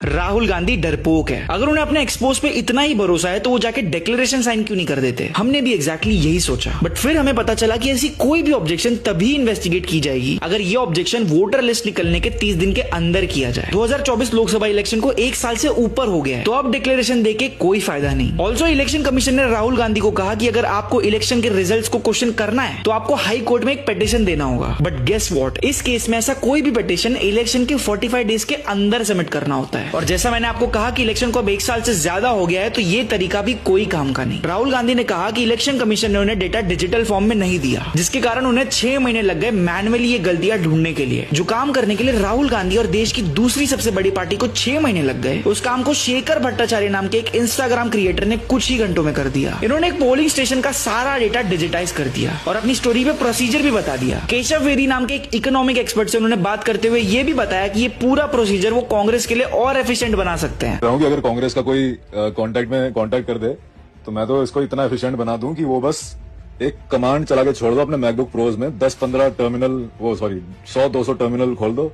राहुल गांधी डरपोक है। अगर उन्हें अपने एक्सपोज पे इतना ही भरोसा है तो वो जाके डिक्लेरेशन साइन क्यों नहीं कर देते। हमने भी एग्जैक्टली यही सोचा, बट फिर हमें पता चला कि ऐसी कोई भी ऑब्जेक्शन तभी इन्वेस्टिगेट की जाएगी अगर ये ऑब्जेक्शन वोटर लिस्ट निकलने के 30 दिन के अंदर किया जाए। 2024 लोकसभा इलेक्शन को 1 साल से ऊपर हो गया है, तो अब डिक्लेरेशन देके कोई फायदा नहीं। ऑल्सो इलेक्शन कमीशन ने राहुल गांधी को कहा कि अगर आपको इलेक्शन के रिजल्ट्स को क्वेश्चन करना है तो आपको हाई कोर्ट में एक पिटीशन देना होगा। बट गेस व्हाट, इस केस में ऐसा कोई भी पिटीशन इलेक्शन के 45 डेज के अंदर सबमिट करना होता है। और जैसा मैंने आपको कहा कि इलेक्शन को अब 1 साल से ज्यादा हो गया है, तो ये तरीका भी कोई काम का नहीं। राहुल गांधी ने कहा कि इलेक्शन कमीशन ने उन्हें डेटा डिजिटल फॉर्म में नहीं दिया, जिसके कारण उन्हें 6 महीने लग गए मैनुअली ये गलतियां ढूंढने के लिए। जो काम करने के लिए राहुल गांधी और देश की दूसरी सबसे बड़ी पार्टी को 6 महीने लग गए, उस काम को शेखर भट्टाचार्य नाम के एक इंस्टाग्राम क्रिएटर ने कुछ ही घंटों में कर दिया। इन्होंने एक पोलिंग स्टेशन का सारा डेटा डिजिटाइज कर दिया और अपनी स्टोरी पे प्रोसीजर भी बता दिया। केशव वेदी नाम के एक इकोनॉमिक एक्सपर्ट से उन्होंने बात करते हुए ये भी बताया कि ये पूरा प्रोसीजर वो कांग्रेस के लिए और एफिशिएंट बना सकते हैं। कि अगर कांग्रेस का कोई कांटेक्ट कर दे तो मैं तो इसको इतना एफिशिएंट बना दूं कि वो बस एक कमांड चला के छोड़ दो अपने मैकबुक प्रोज में 10-15 टर्मिनल 100-200 टर्मिनल खोल दो,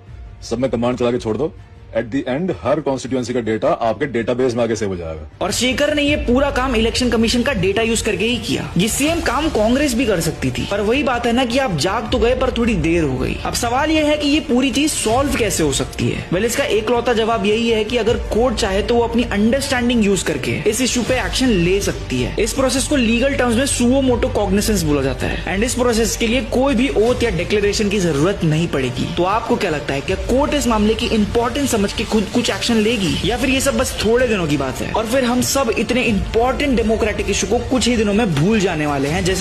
सब में कमांड चला के छोड़ दो। At the end her constituency का डेटा आपके डेटाबेस में आगे सेव हो जाएगा। और शेखर ने ये पूरा काम इलेक्शन कमीशन का डेटा यूज करके ही किया। ये सेम काम कांग्रेस भी कर सकती थी, पर वही बात है ना कि आप जाग तो गए पर थोड़ी देर हो गई। अब सवाल ये है कि ये पूरी चीज सॉल्व कैसे हो सकती है। वेल, इसका एकलौता जवाब यही है कि अगर कोर्ट चाहे तो वो अपनी अंडरस्टैंडिंग यूज करके इस इश्यू पे एक्शन ले सकती है। इस प्रोसेस को लीगल टर्म्स में सुओ मोटो कॉग्निसेंस बोला जाता है एंड इस प्रोसेस के लिए कोई भी ओथ या डिक्लेरेशन की जरूरत नहीं पड़ेगी। तो आपको क्या लगता है, क्या कोर्ट इस मामले की इंपॉर्टेंस समझ के खुद कुछ एक्शन लेगी, या फिर ये सब बस थोड़े दिनों की बात है और फिर हम सब इतने इंपॉर्टेंट डेमोक्रेटिक इशू को कुछ ही दिनों में भूल जाने वाले हैं। जैसे